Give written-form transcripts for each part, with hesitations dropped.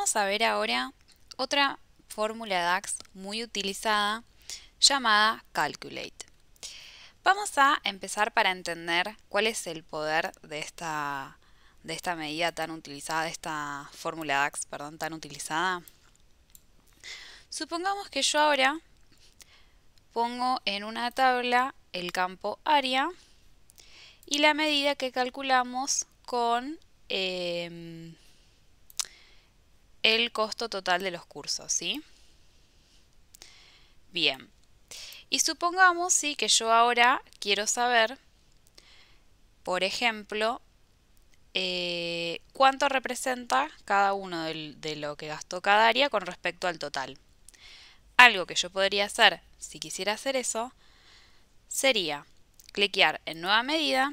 Vamos a ver ahora otra fórmula DAX muy utilizada llamada Calculate. Vamos a empezar para entender cuál es el poder de esta medida tan utilizada, de esta fórmula DAX, perdón, tan utilizada. Supongamos que yo ahora pongo en una tabla el campo área y la medida que calculamos con el costo total de los cursos, ¿sí? Bien. Y supongamos, sí, que yo ahora quiero saber, por ejemplo, cuánto representa cada uno de lo que gastó cada área con respecto al total. Algo que yo podría hacer, si quisiera hacer eso, sería cliquear en Nueva Medida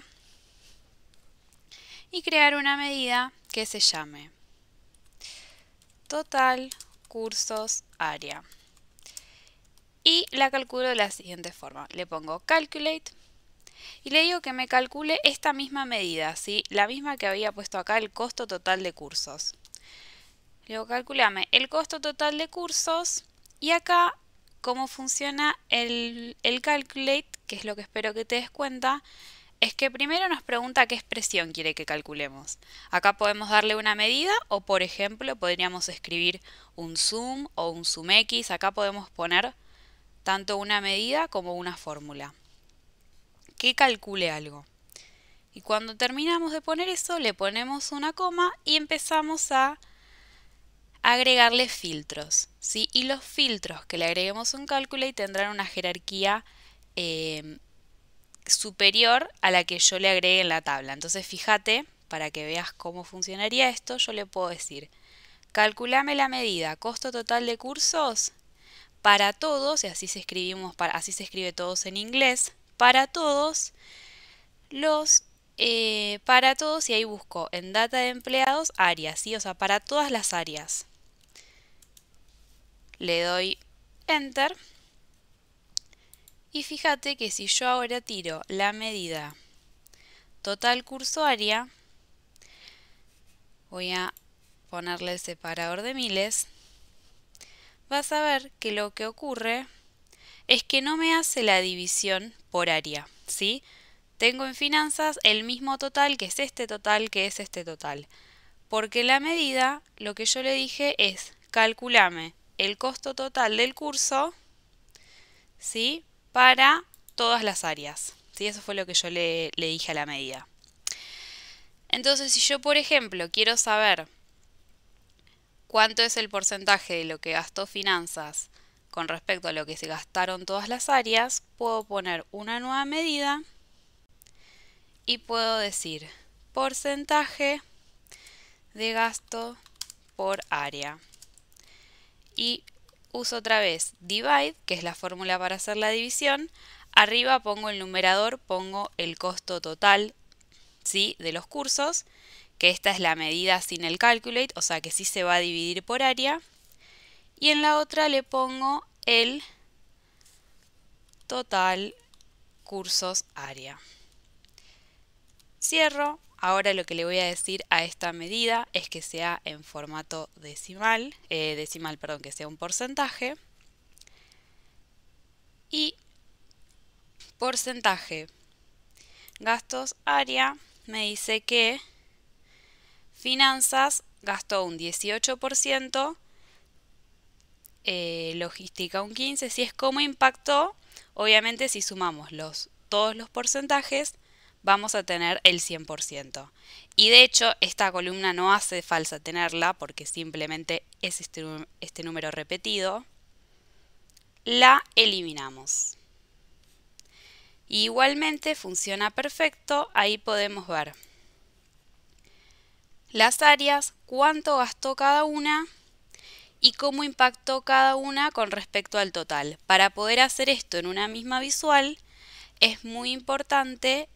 y crear una medida que se llame Total Cursos Área. Y la calculo de la siguiente forma. Le pongo Calculate y le digo que me calcule esta misma medida, ¿sí? La misma que había puesto acá, el costo total de cursos. Le digo, calculame el costo total de cursos y acá cómo funciona el Calculate, que es lo que espero que te des cuenta, es que primero nos pregunta qué expresión quiere que calculemos. Acá podemos darle una medida o, por ejemplo, podríamos escribir un sum o un sumx. Acá podemos poner tanto una medida como una fórmula que calcule algo. Y cuando terminamos de poner eso, le ponemos una coma y empezamos a agregarle filtros, ¿sí? Y los filtros que le agreguemos a un Calculate tendrán una jerarquía superior a la que yo le agregue en la tabla. Entonces fíjate, para que veas cómo funcionaría esto, yo le puedo decir, calculame la medida costo total de cursos para todos, y así se escribe todos en inglés, para todos para todos, y ahí busco en data de empleados áreas, ¿sí? O sea, para todas las áreas. Le doy Enter. Y fíjate que si yo ahora tiro la medida total curso área, voy a ponerle el separador de miles, vas a ver que lo que ocurre es que no me hace la división por área, ¿sí? Tengo en finanzas el mismo total, que es este total, que es este total. Porque la medida, lo que yo le dije es, calculame el costo total del curso, ¿sí? Para todas las áreas, ¿sí? Eso fue lo que yo le dije a la medida. Entonces, si yo, por ejemplo, quiero saber cuánto es el porcentaje de lo que gastó finanzas con respecto a lo que se gastaron todas las áreas, puedo poner una nueva medida y puedo decir porcentaje de gasto por área. Y uso otra vez divide, que es la fórmula para hacer la división. Arriba pongo el numerador, pongo el costo total, ¿sí?, de los cursos, que esta es la medida sin el calculate, o sea que sí se va a dividir por área. Y en la otra le pongo el total cursos área. Cierro. Ahora lo que le voy a decir a esta medida es que sea en formato decimal, que sea un porcentaje. Y porcentaje gastos área me dice que finanzas gastó un 18%, logística un 15%, si es como impactó. Obviamente si sumamos todos los porcentajes vamos a tener el 100%. Y de hecho esta columna no hace falta tenerla porque simplemente es este número repetido. La eliminamos. Igualmente funciona perfecto, ahí podemos ver las áreas, cuánto gastó cada una y cómo impactó cada una con respecto al total. Para poder hacer esto en una misma visual es muy importante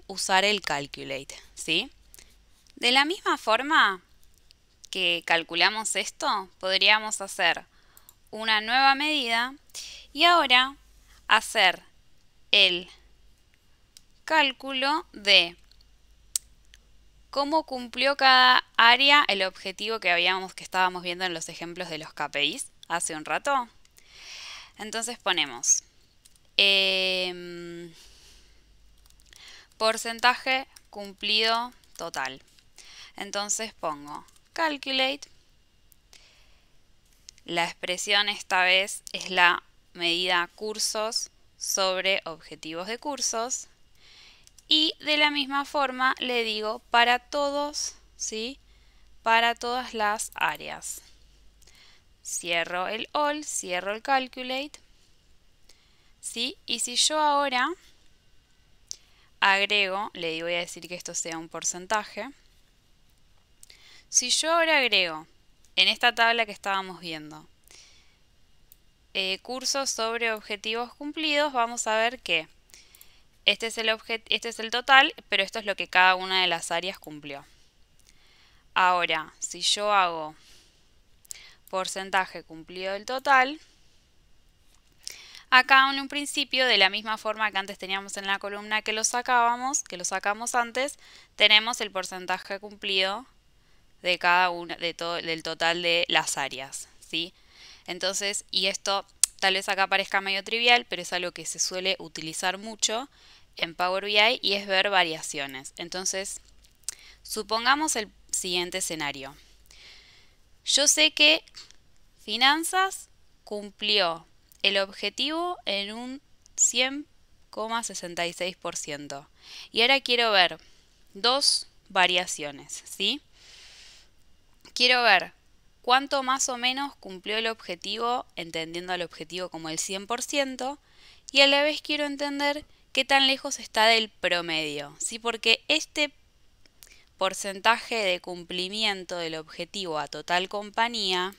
usar el Calculate, ¿sí? De la misma forma que calculamos esto, podríamos hacer una nueva medida y ahora hacer el cálculo de cómo cumplió cada área el objetivo que estábamos viendo en los ejemplos de los KPIs hace un rato. Entonces ponemos porcentaje cumplido total. Entonces pongo calculate. La expresión esta vez es la medida cursos sobre objetivos de cursos. Y de la misma forma le digo para todos, ¿sí? Para todas las áreas. Cierro el all, cierro el calculate, ¿sí? Y si yo ahora agrego, voy a decir que esto sea un porcentaje. Si yo ahora agrego en esta tabla que estábamos viendo cursos sobre objetivos cumplidos, vamos a ver que este es el total, pero esto es lo que cada una de las áreas cumplió. Ahora, si yo hago porcentaje cumplido del total, acá en un principio, de la misma forma que antes teníamos en la columna que lo sacamos antes, tenemos el porcentaje cumplido de cada una, del total de las áreas, ¿sí? Entonces, y esto tal vez acá parezca medio trivial, pero es algo que se suele utilizar mucho en Power BI y es ver variaciones. Entonces, supongamos el siguiente escenario. Yo sé que finanzas cumplió el objetivo en un 100,66%. Y ahora quiero ver dos variaciones, ¿sí? Quiero ver cuánto más o menos cumplió el objetivo, entendiendo el objetivo como el 100%, y a la vez quiero entender qué tan lejos está del promedio, ¿sí? Porque este porcentaje de cumplimiento del objetivo a total compañía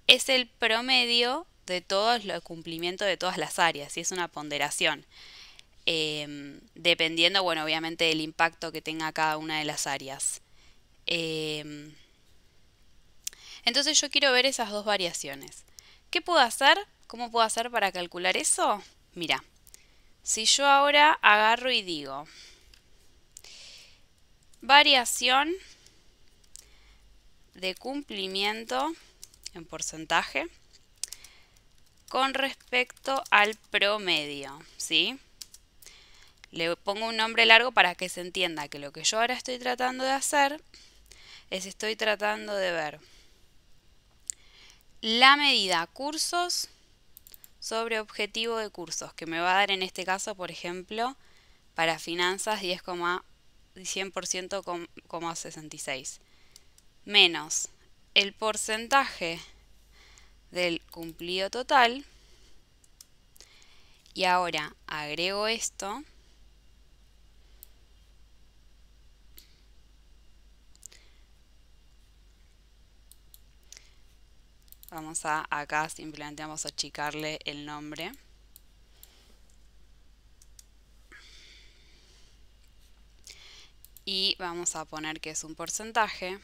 es el promedio de todo el cumplimiento de todas las áreas, y es una ponderación, dependiendo, bueno, obviamente del impacto que tenga cada una de las áreas. Entonces yo quiero ver esas dos variaciones. ¿Qué puedo hacer? ¿Cómo puedo hacer para calcular eso? Mira, si yo ahora agarro y digo variación de cumplimiento en porcentaje con respecto al promedio, ¿sí? Le pongo un nombre largo para que se entienda que lo que yo ahora estoy tratando de hacer es estoy tratando de ver la medida cursos sobre objetivo de cursos, que me va a dar en este caso, por ejemplo, para finanzas 100,66, menos el porcentaje del cumplido total, y ahora agrego esto, acá simplemente vamos a achicarle el nombre. Y vamos a poner que es un porcentaje.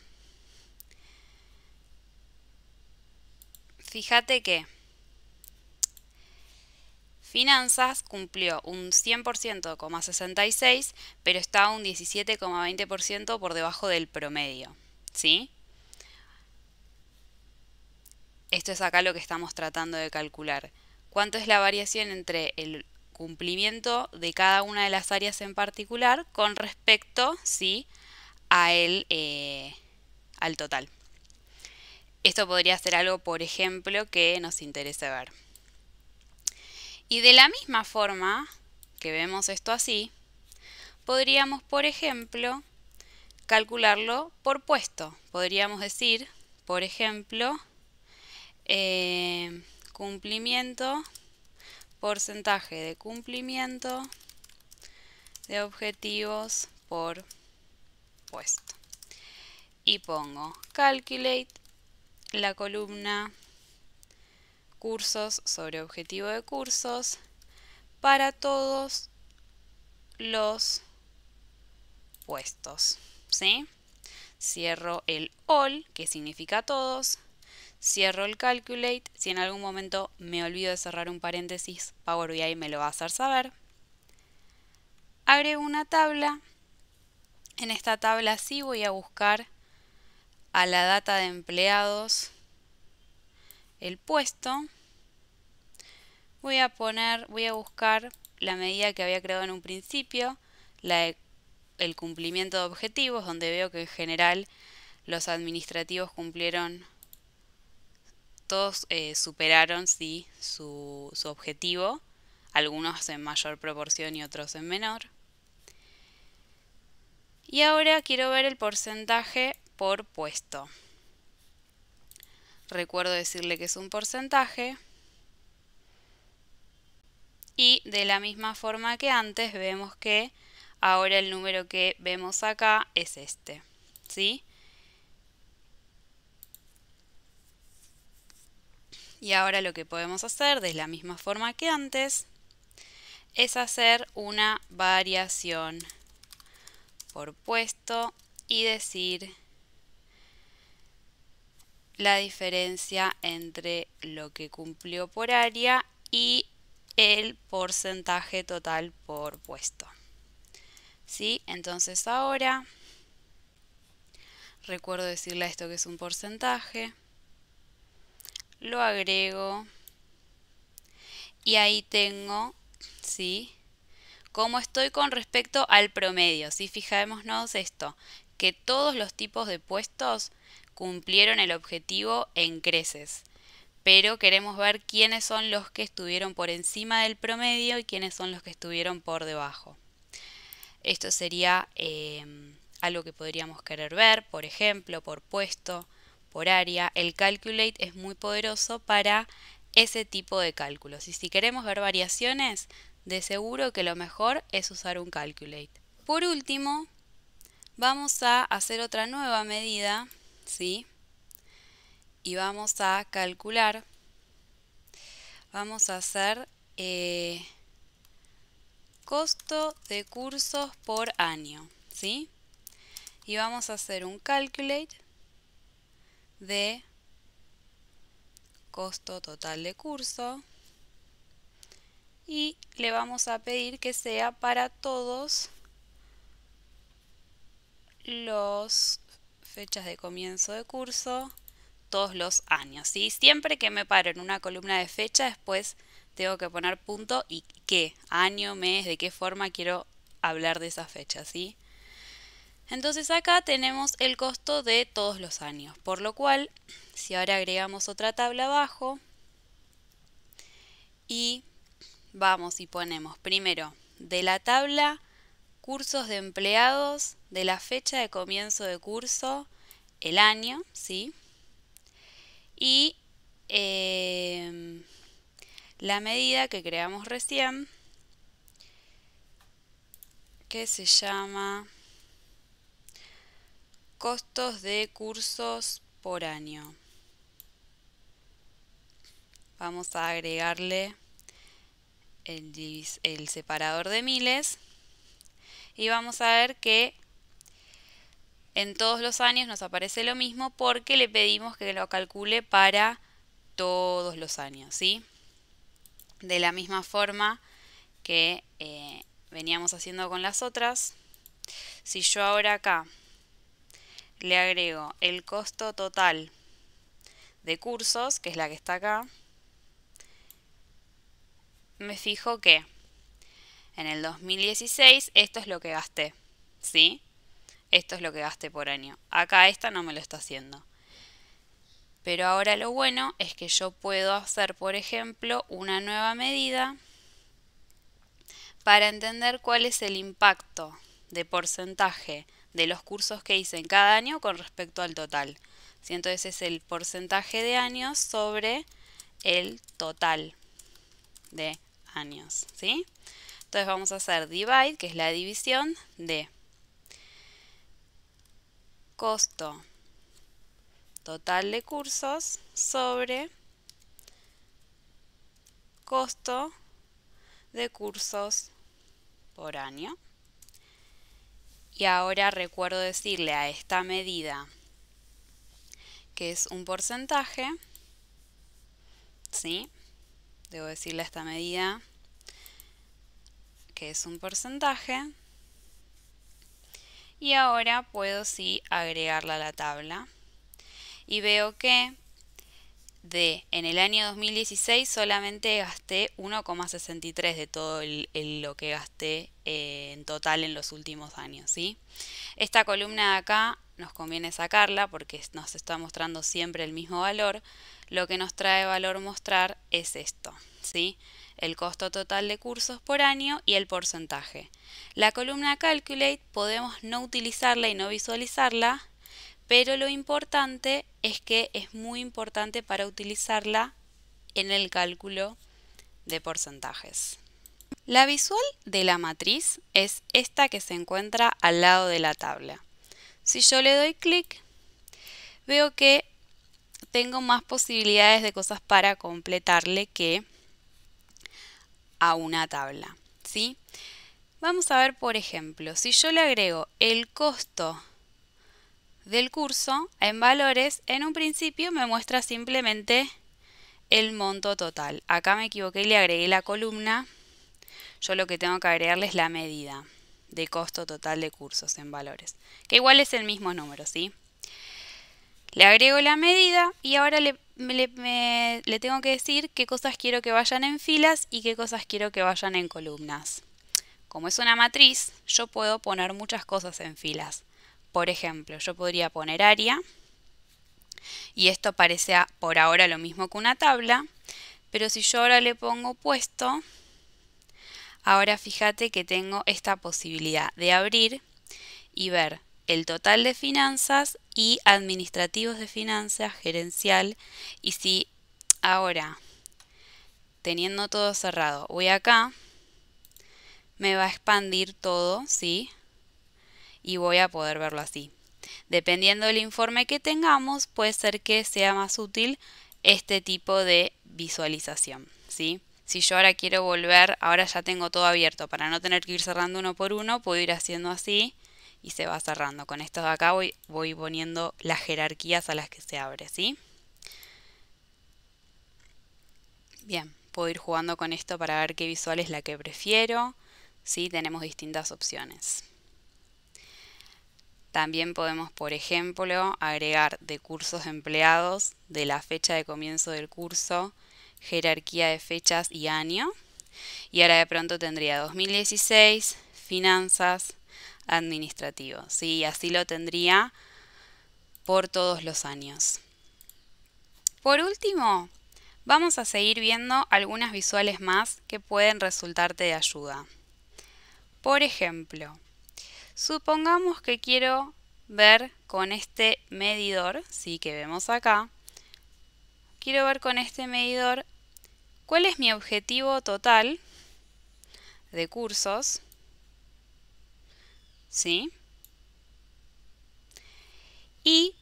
Fíjate que finanzas cumplió un 100,66%, pero está un 17,20% por debajo del promedio, ¿sí? Esto es acá lo que estamos tratando de calcular. ¿Cuánto es la variación entre el cumplimiento de cada una de las áreas en particular con respecto, ¿sí?, al total? Esto podría ser algo, por ejemplo, que nos interese ver. Y de la misma forma que vemos esto así, podríamos, por ejemplo, calcularlo por puesto. Podríamos decir, por ejemplo, cumplimiento, porcentaje de cumplimiento de objetivos por puesto. Y pongo calculate la columna cursos sobre objetivo de cursos para todos los puestos, ¿sí? Cierro el all, que significa todos, cierro el calculate. Si en algún momento me olvido de cerrar un paréntesis, Power BI me lo va a hacer saber. Agrego una tabla En esta tabla sí voy a buscar a la data de empleados el puesto. Voy a buscar la medida que había creado en un principio, el cumplimiento de objetivos, donde veo que en general los administrativos cumplieron, todos superaron sí, su objetivo, algunos en mayor proporción y otros en menor. Y ahora quiero ver el porcentaje por puesto. Recuerdo decirle que es un porcentaje. Y de la misma forma que antes vemos que ahora el número que vemos acá es este, ¿sí? Y ahora lo que podemos hacer de la misma forma que antes es hacer una variación por puesto y decir la diferencia entre lo que cumplió por área y el porcentaje total por puesto. ¿Sí? Entonces ahora recuerdo decirle a esto que es un porcentaje, lo agrego y ahí tengo, ¿sí?, cómo estoy con respecto al promedio. ¿Sí? Fijémonos esto, que todos los tipos de puestos cumplieron el objetivo en creces, pero queremos ver quiénes son los que estuvieron por encima del promedio y quiénes son los que estuvieron por debajo. Esto sería algo que podríamos querer ver, por ejemplo, por puesto, por área. El Calculate es muy poderoso para ese tipo de cálculos. Y si queremos ver variaciones, de seguro que lo mejor es usar un Calculate. Por último, vamos a hacer otra nueva medida, ¿sí? Y vamos a calcular, vamos a hacer costo de cursos por año, ¿sí? Y vamos a hacer un calculate de costo total de curso y le vamos a pedir que sea para todos los fechas de comienzo de curso, todos los años, ¿sí? Siempre que me paro en una columna de fecha, después tengo que poner punto y qué, año, mes, de qué forma quiero hablar de esa fecha, ¿sí? Entonces acá tenemos el costo de todos los años, por lo cual si ahora agregamos otra tabla abajo y vamos y ponemos primero de la tabla cursos de empleados de la fecha de comienzo de curso, el año, ¿sí? Y la medida que creamos recién, que se llama costos de cursos por año. Vamos a agregarle el separador de miles y vamos a ver que en todos los años nos aparece lo mismo porque le pedimos que lo calcule para todos los años, ¿sí? De la misma forma que veníamos haciendo con las otras, si yo ahora acá le agrego el costo total de cursos, que es la que está acá, me fijo que en el 2016 esto es lo que gasté, ¿sí? Esto es lo que gasté por año. Acá esta no me lo está haciendo. Pero ahora lo bueno es que yo puedo hacer, por ejemplo, una nueva medida para entender cuál es el impacto de porcentaje de los cursos que hice en cada año con respecto al total. ¿Sí? Entonces es el porcentaje de años sobre el total de años, ¿sí? Entonces vamos a hacer divide, que es la división de costo total de cursos sobre costo de cursos por año. Y ahora recuerdo decirle a esta medida que es un porcentaje, ¿sí? Debo decirle a esta medida que es un porcentaje. y ahora puedo sí agregarla a la tabla. Y veo que en el año 2016 solamente gasté 1,63 de todo lo que gasté en total en los últimos años, ¿sí? Esta columna de acá nos conviene sacarla porque nos está mostrando siempre el mismo valor. Lo que nos trae valor mostrar es esto, ¿sí? El costo total de cursos por año y el porcentaje. La columna Calculate podemos no utilizarla y no visualizarla, pero lo importante es que es muy importante para utilizarla en el cálculo de porcentajes. La visual de la matriz es esta que se encuentra al lado de la tabla. Si yo le doy clic, veo que tengo más posibilidades de cosas para completarle que a una tabla, ¿sí? Vamos a ver, por ejemplo, si yo le agrego el costo del curso en valores, en un principio me muestra simplemente el monto total. Acá me equivoqué y le agregué la columna. Yo lo que tengo que agregarle es la medida de costo total de cursos en valores, que igual es el mismo número, ¿sí? Le agrego la medida y ahora le tengo que decir qué cosas quiero que vayan en filas y qué cosas quiero que vayan en columnas. Como es una matriz, yo puedo poner muchas cosas en filas. Por ejemplo, yo podría poner área, y esto parece por ahora lo mismo que una tabla, pero si yo ahora le pongo puesto, ahora fíjate que tengo esta posibilidad de abrir y ver el total de finanzas y administrativos de finanzas, gerencial, y si ahora, teniendo todo cerrado, voy acá, me va a expandir todo, ¿sí? Y voy a poder verlo así. Dependiendo del informe que tengamos, puede ser que sea más útil este tipo de visualización, ¿sí? Si yo ahora quiero volver, ahora ya tengo todo abierto, para no tener que ir cerrando uno por uno, puedo ir haciendo así y se va cerrando. Con esto de acá voy poniendo las jerarquías a las que se abre, ¿sí? Bien, puedo ir jugando con esto para ver qué visual es la que prefiero, ¿sí? Tenemos distintas opciones. También podemos, por ejemplo, agregar de cursos empleados, de la fecha de comienzo del curso, jerarquía de fechas y año. Y ahora de pronto tendría 2016, finanzas, administrativos. ¿Sí? Y así lo tendría por todos los años. Por último, vamos a seguir viendo algunas visuales más que pueden resultarte de ayuda. Por ejemplo, supongamos que quiero ver con este medidor, sí, que vemos acá, quiero ver con este medidor cuál es mi objetivo total de cursos, ¿sí? Y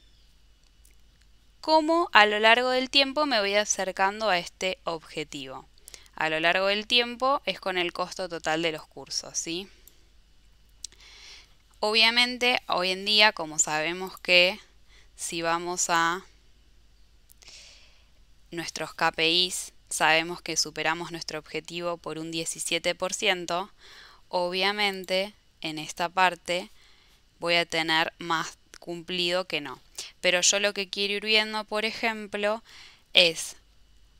cómo a lo largo del tiempo me voy acercando a este objetivo. A lo largo del tiempo es con el costo total de los cursos, ¿sí? Obviamente, hoy en día, como sabemos que si vamos a nuestros KPIs, sabemos que superamos nuestro objetivo por un 17%, obviamente en esta parte voy a tener más cumplido que no. Pero yo lo que quiero ir viendo, por ejemplo, es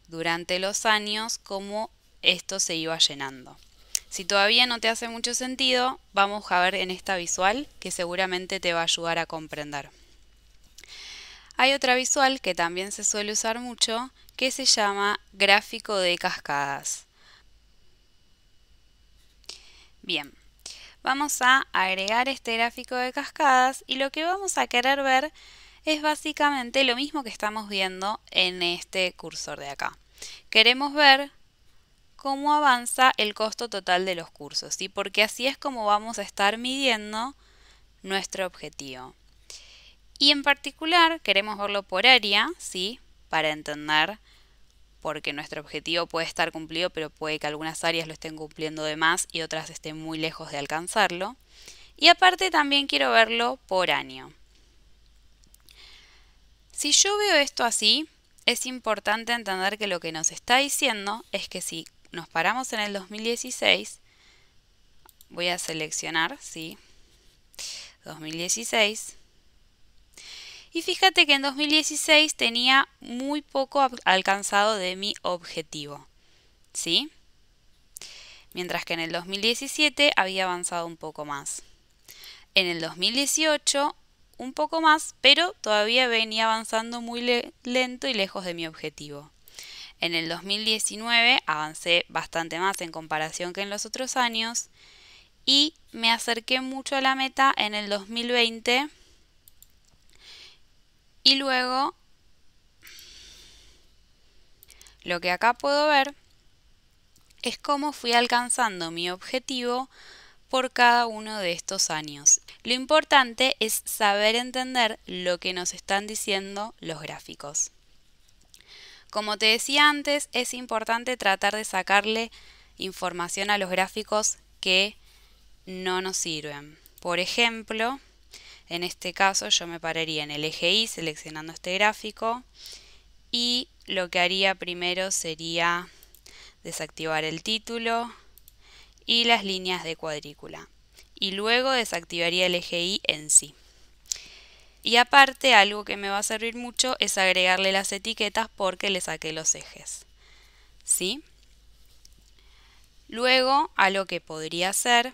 durante los años cómo esto se iba llenando. Si todavía no te hace mucho sentido, vamos a ver en esta visual que seguramente te va a ayudar a comprender. Hay otra visual que también se suele usar mucho que se llama gráfico de cascadas. Bien, vamos a agregar este gráfico de cascadas y lo que vamos a querer ver es básicamente lo mismo que estamos viendo en este cursor de acá. Queremos ver cómo avanza el costo total de los cursos, ¿sí? Porque así es como vamos a estar midiendo nuestro objetivo. Y en particular queremos verlo por área, ¿sí? Para entender, porque nuestro objetivo puede estar cumplido, pero puede que algunas áreas lo estén cumpliendo de más y otras estén muy lejos de alcanzarlo. Y aparte también quiero verlo por año. Si yo veo esto así, es importante entender que lo que nos está diciendo es que si nos paramos en el 2016, voy a seleccionar, ¿sí? 2016. Y fíjate que en 2016 tenía muy poco alcanzado de mi objetivo, ¿sí? Mientras que en el 2017 había avanzado un poco más. En el 2018 un poco más, pero todavía venía avanzando muy lento y lejos de mi objetivo. En el 2019 avancé bastante más en comparación que en los otros años y me acerqué mucho a la meta en el 2020 y luego lo que acá puedo ver es cómo fui alcanzando mi objetivo por cada uno de estos años. Lo importante es saber entender lo que nos están diciendo los gráficos. Como te decía antes, es importante tratar de sacarle información a los gráficos que no nos sirven. Por ejemplo, en este caso yo me pararía en el eje Y seleccionando este gráfico y lo que haría primero sería desactivar el título y las líneas de cuadrícula. Y luego desactivaría el eje Y en sí. Y aparte, algo que me va a servir mucho es agregarle las etiquetas porque le saqué los ejes, ¿sí? Luego, algo que podría hacer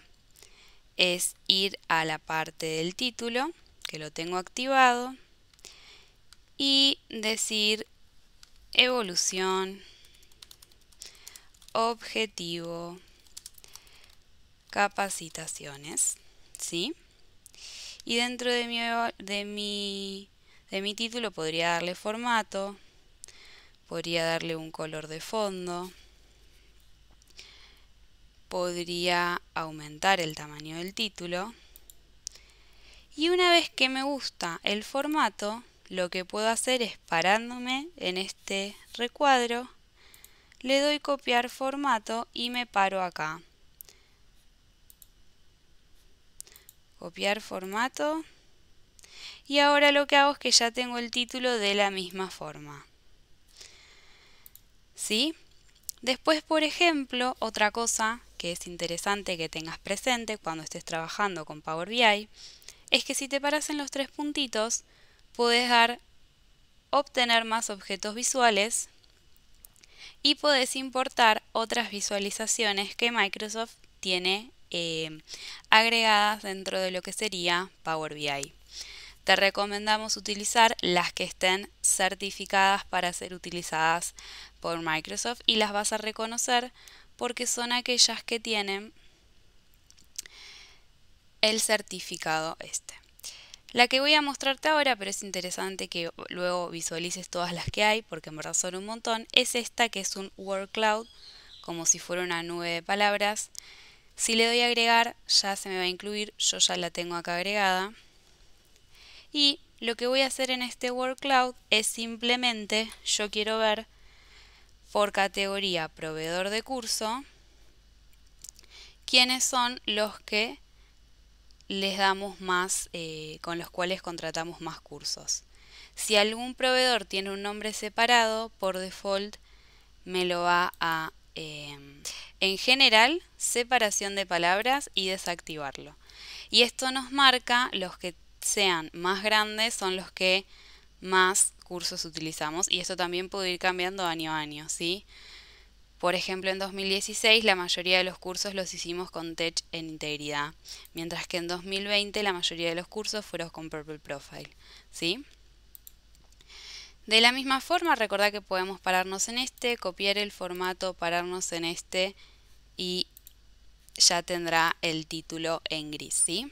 es ir a la parte del título, que lo tengo activado, y decir evolución, objetivo, capacitaciones, ¿sí? Y dentro de mi título podría darle formato, podría darle un color de fondo, podría aumentar el tamaño del título. Y una vez que me gusta el formato, lo que puedo hacer es parándome en este recuadro, le doy copiar formato y me paro acá. Copiar formato. Y ahora lo que hago es que ya tengo el título de la misma forma, ¿sí? Después, por ejemplo, otra cosa que es interesante que tengas presente cuando estés trabajando con Power BI es que si te paras en los tres puntitos, puedes obtener más objetos visuales y puedes importar otras visualizaciones que Microsoft tiene agregadas dentro de lo que sería Power BI. Te recomendamos utilizar las que estén certificadas para ser utilizadas por Microsoft y las vas a reconocer porque son aquellas que tienen el certificado este. La que voy a mostrarte ahora, pero es interesante que luego visualices todas las que hay porque en verdad son un montón, es esta que es un word cloud, como si fuera una nube de palabras. Si le doy a agregar ya se me va a incluir, yo ya la tengo acá agregada. Y lo que voy a hacer en este word cloud es simplemente, yo quiero ver por categoría proveedor de curso, quiénes son los que les damos más, con los cuales contratamos más cursos. Si algún proveedor tiene un nombre separado, por default me lo va a, en general, separación de palabras y desactivarlo. Y esto nos marca los que sean más grandes son los que más cursos utilizamos y esto también puede ir cambiando año a año, ¿sí? Por ejemplo, en 2016 la mayoría de los cursos los hicimos con Tech en integridad, mientras que en 2020 la mayoría de los cursos fueron con Purple Profile, ¿sí? De la misma forma, recordá que podemos pararnos en este, copiar el formato, pararnos en este y ya tendrá el título en gris, ¿sí?